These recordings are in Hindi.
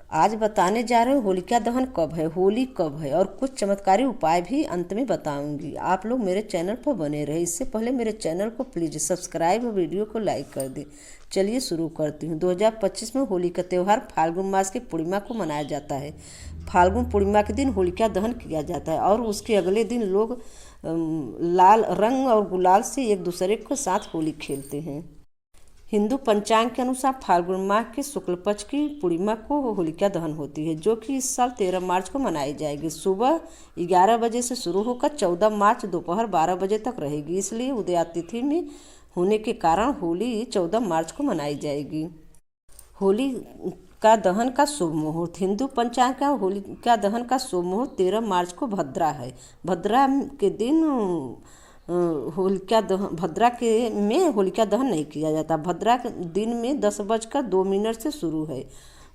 आज बताने जा रहे हैं होलिका दहन कब है, होली कब है और कुछ चमत्कारी उपाय भी अंत में बताऊंगी। आप लोग मेरे चैनल पर बने रहे। इससे पहले मेरे चैनल को प्लीज़ सब्सक्राइब और वीडियो को लाइक कर दें। चलिए शुरू करती हूँ। 2025 में होली का त्यौहार फाल्गुन मास की पूर्णिमा को मनाया जाता है। फाल्गुन पूर्णिमा के दिन होलिका दहन किया जाता है और उसके अगले दिन लोग लाल रंग और गुलाल से एक दूसरे के साथ होली खेलते हैं। हिंदू पंचांग के अनुसार फाल्गुन माह के शुक्ल पक्ष की पूर्णिमा को होलिका दहन होती है, जो कि इस साल 13 मार्च को मनाई जाएगी। सुबह 11 बजे से शुरू होकर 14 मार्च दोपहर 12 बजे तक रहेगी। इसलिए उदया तिथि में होने के कारण होली 14 मार्च को मनाई जाएगी। होली का दहन का शुभ मुहूर्त। हिंदू पंचांग का होलिका दहन का शुभ मुहूर्त 13 मार्च को भद्रा है। भद्रा के दिन होलिका दहन भद्रा के में होलिका दहन नहीं किया जाता। भद्रा के दिन में 10:02 से शुरू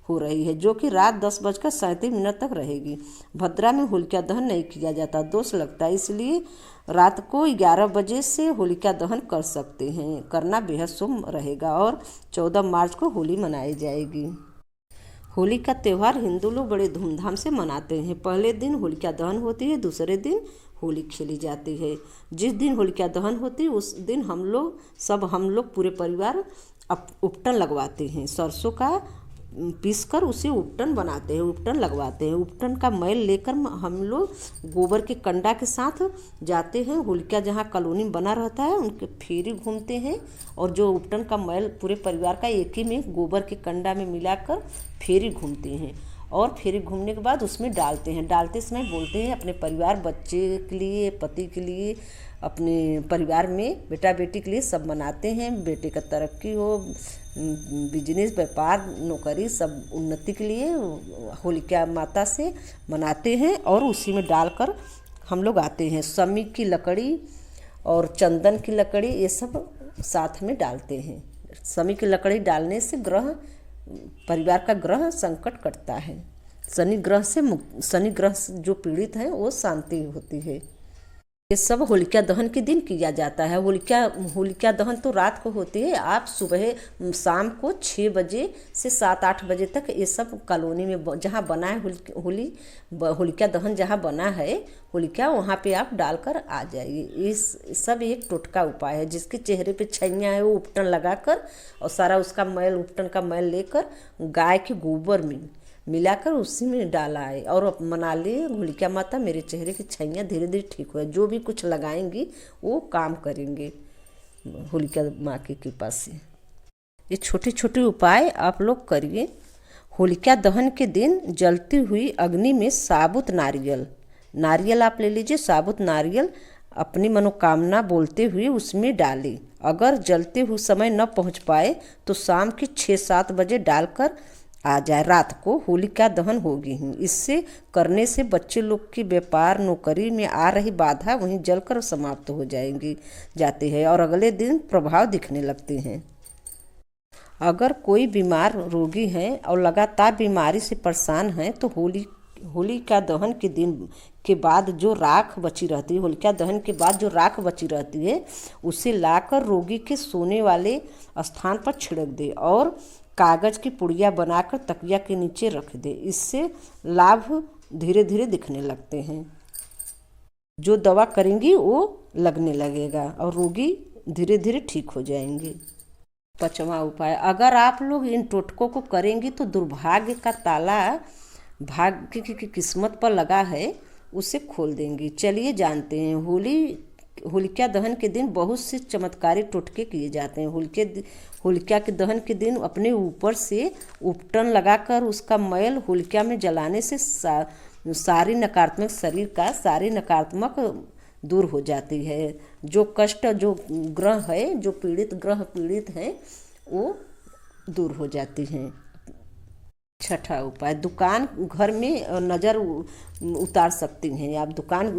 हो रही है, जो कि रात 10:37 तक रहेगी। भद्रा में होलिका दहन नहीं किया जाता, दोष लगता है, इसलिए रात को 11 बजे से होलिका दहन कर सकते हैं। करना बेहद शुभ रहेगा और 14 मार्च को होली मनाई जाएगी। होली का त्यौहार हिंदू लोग बड़े धूमधाम से मनाते हैं। पहले दिन होलिका दहन होती है, दूसरे दिन होली खेली जाती है। जिस दिन होलिका दहन होती है उस दिन हम लोग पूरे परिवार उपटन लगवाते हैं। सरसों का पीसकर उसे उपटन बनाते हैं, उपटन लगवाते हैं। उपटन का मैल लेकर हम लोग गोबर के कंडा के साथ जाते हैं। होलिका जहाँ कॉलोनी बना रहता है उनके फेरी घूमते हैं और जो उपटन का मैल पूरे परिवार का एक ही में गोबर के कंडा में मिलाकर फेरी घूमते हैं और फेरी घूमने के बाद उसमें डालते हैं। डालते समय बोलते हैं अपने परिवार, बच्चे के लिए, पति के लिए, अपने परिवार में बेटा बेटी के लिए सब मनाते हैं। बेटे का तरक्की हो, बिजनेस, व्यापार, नौकरी, सब उन्नति के लिए होलिका माता से मनाते हैं और उसी में डालकर हम लोग आते हैं। समी की लकड़ी और चंदन की लकड़ी ये सब साथ में डालते हैं। समी की लकड़ी डालने से परिवार का ग्रह संकट कटता है। शनि ग्रह से जो पीड़ित हैं वो शांति होती है। ये सब होलिका दहन के दिन किया जाता है। होलिका दहन तो रात को होती है। आप सुबह शाम को 6 बजे से 7-8 बजे तक ये सब कॉलोनी में जहाँ बना है होलिका दहन जहाँ बना है होलिका, वहाँ पे आप डालकर आ जाइए। इस सब एक टोटका उपाय है। जिसके चेहरे पे छैया है वो उपटन लगाकर और सारा उसका मैल, उपटन का मैल लेकर गाय के गोबर में मिलाकर उसी में डाला है और मना ले होलिका माता मेरे चेहरे की छैया धीरे धीरे ठीक हो। जो भी कुछ लगाएंगी वो काम करेंगे होलिका माँ की कृपा से। ये छोटे छोटे उपाय आप लोग करिए। होलिका दहन के दिन जलती हुई अग्नि में साबुत नारियल आप ले लीजिए। साबुत नारियल अपनी मनोकामना बोलते हुए उसमें डालें। अगर जलते हुए समय न पहुँच पाए तो शाम के 6-7 बजे डालकर आ जाए। रात को होलिका दहन होगी ही। इससे करने से बच्चे लोग की व्यापार, नौकरी में आ रही बाधा वहीं जलकर समाप्त हो जाते हैं और अगले दिन प्रभाव दिखने लगते हैं। अगर कोई बीमार रोगी है और लगातार बीमारी से परेशान है तो होलिका दहन के दिन के बाद जो राख बची रहती है, होलिका दहन के बाद जो राख बची रहती है उसे लाकर रोगी के सोने वाले स्थान पर छिड़क दे और कागज की पुड़िया बनाकर तकिया के नीचे रख दे। इससे लाभ धीरे धीरे दिखने लगते हैं। जो दवा करेंगी वो लगने लगेगा और रोगी धीरे धीरे ठीक हो जाएंगे। 5वां उपाय, अगर आप लोग इन टोटकों को करेंगी तो दुर्भाग्य का ताला भाग्य की किस्मत पर लगा है उसे खोल देंगी। चलिए जानते हैं। होलिका दहन के दिन बहुत से चमत्कारी टोटके किए जाते हैं। होलिका के दहन के दिन अपने ऊपर से उपटन लगाकर उसका मैल होलिका में जलाने से सारी नकारात्मक दूर हो जाती है। जो कष्ट, जो ग्रह है, जो पीड़ित हैं वो दूर हो जाती हैं। 6ठा उपाय, दुकान घर में नज़र उतार सकती हैं आप। दुकान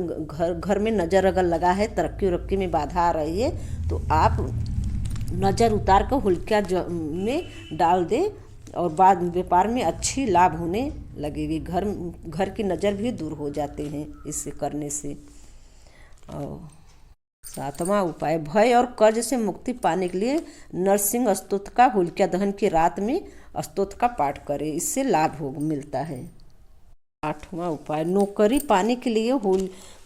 घर में नज़र अगर लगा है, तरक्की में बाधा आ रही है तो आप नज़र उतार कर होलिका में डाल दें और बाद व्यापार में अच्छी लाभ होने लगेगी। घर की नज़र भी दूर हो जाते हैं इससे करने से। और 7वां उपाय, भय और कर्ज से मुक्ति पाने के लिए नरसिंह स्तोत्र का होलिका दहन की रात में स्तोत्र का पाठ करें, इससे लाभ हो मिलता है। 8वां उपाय, नौकरी पाने के लिए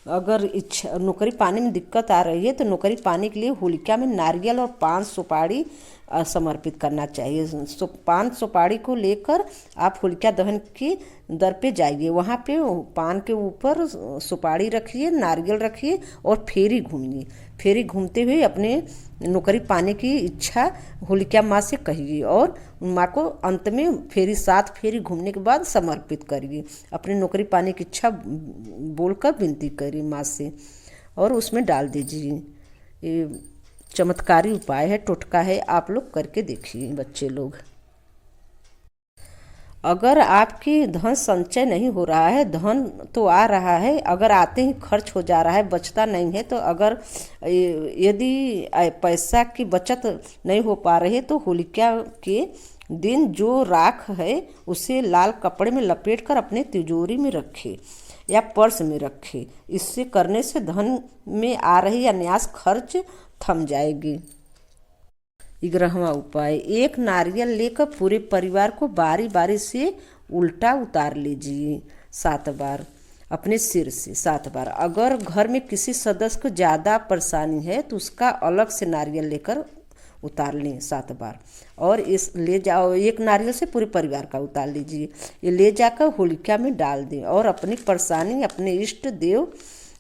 अगर इच्छा नौकरी पाने में दिक्कत आ रही है तो नौकरी पाने के लिए होलिका में नारियल और 5 सुपारी समर्पित करना चाहिए। तो 5 सुपारी को लेकर आप होलिका दहन के दर पे जाइए, वहाँ पे पान के ऊपर सुपारी रखिए, नारियल रखिए और फेरी घूमिए। फेरी घूमते हुए अपने नौकरी पाने की इच्छा होलिका माँ से कहिए और माँ को अंत में 7 फेरी घूमने के बाद समर्पित करिए। अपनी नौकरी पाने की इच्छा बोलकर विनती करिए माँ से और उसमें डाल दीजिए। ये चमत्कारी उपाय है, टोटका है, आप लोग करके देखिए बच्चे लोग। अगर आपकी धन संचय नहीं हो रहा है, धन तो आ रहा है, अगर आते ही खर्च हो जा रहा है, बचता नहीं है, तो अगर यदि पैसा की बचत नहीं हो पा रही है तो होलिका के दिन जो राख है उसे लाल कपड़े में लपेट कर अपने तिजोरी में रखें या पर्स में रखें। इससे करने से धन में आ रही अनायास खर्च थम जाएगी। 11वां उपाय, एक नारियल लेकर पूरे परिवार को बारी बारी से उल्टा उतार लीजिए 7 बार अपने सिर से 7 बार। अगर घर में किसी सदस्य को ज़्यादा परेशानी है तो उसका अलग से नारियल लेकर उतार लें 7 बार और इस ले जाओ, एक नारियल से पूरे परिवार का उतार लीजिए। ये ले जाकर होलिका में डाल दें और अपनी परेशानी अपने इष्ट देव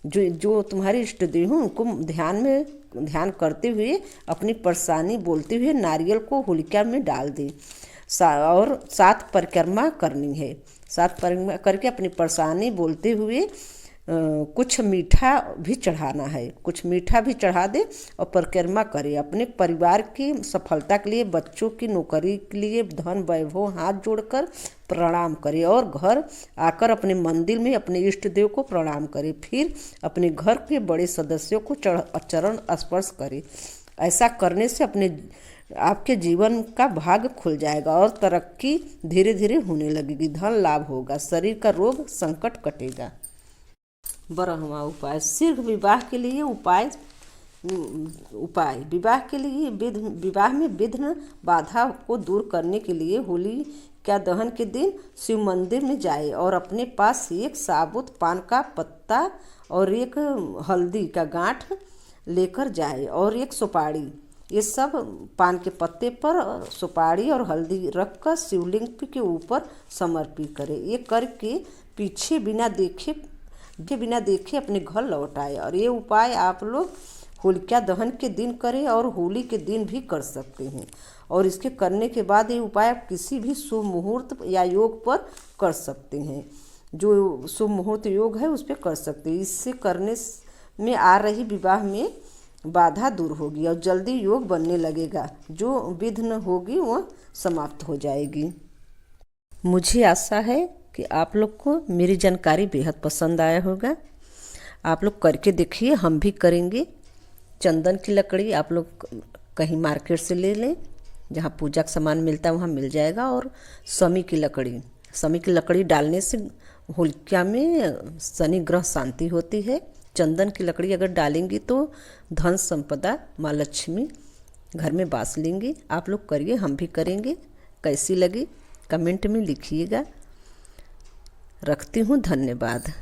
जो तुम्हारे इष्ट देव हों उनको ध्यान करते हुए अपनी परेशानी बोलते हुए नारियल को होलिका में डाल दें और 7 परिक्रमा करनी है। 7 परिक्रमा करके अपनी परेशानी बोलते हुए कुछ मीठा भी चढ़ाना है, कुछ मीठा भी चढ़ा दे और परिक्रमा करे। अपने परिवार की सफलता के लिए, बच्चों की नौकरी के लिए, धन वैभव हाथ जोड़कर प्रणाम करे और घर आकर अपने मंदिर में अपने इष्ट देव को प्रणाम करे। फिर अपने घर के बड़े सदस्यों को चरण स्पर्श करे। ऐसा करने से आपके जीवन का भाग्य खुल जाएगा और तरक्की धीरे धीरे होने लगेगी, धन लाभ होगा, शरीर का रोग संकट कटेगा। 12वां उपाय, शीघ्र विवाह के लिए उपाय विवाह के लिए विवाह में विघ्न बाधा को दूर करने के लिए होलिका दहन के दिन शिव मंदिर में जाए और अपने पास एक साबुत पान का पत्ता और एक हल्दी का गांठ लेकर जाए और एक सुपारी। ये सब पान के पत्ते पर सुपारी और हल्दी रखकर शिवलिंग के ऊपर समर्पित करें। ये करके पीछे बिना देखे अपने घर लौट आए। और ये उपाय आप लोग होलिका दहन के दिन करें और होली के दिन भी कर सकते हैं। और इसके करने के बाद ये उपाय आप किसी भी शुभ मुहूर्त या योग पर कर सकते हैं। जो शुभ मुहूर्त योग है उस पर कर सकते हैं। इससे करने में आ रही विवाह में बाधा दूर होगी और जल्दी योग बनने लगेगा। जो विघ्न होगी वह समाप्त हो जाएगी। मुझे आशा है कि आप लोग को मेरी जानकारी बेहद पसंद आया होगा। आप लोग करके देखिए, हम भी करेंगे। चंदन की लकड़ी आप लोग कहीं मार्केट से ले लें, जहाँ पूजा का सामान मिलता है वहाँ मिल जाएगा। और समी की लकड़ी डालने से होलिका में शनि ग्रह शांति होती है। चंदन की लकड़ी अगर डालेंगी तो धन संपदा माँ लक्ष्मी घर में बास लेंगी। आप लोग करिए, हम भी करेंगे। कैसी लगी कमेंट में लिखिएगा। रखती हूँ, धन्यवाद।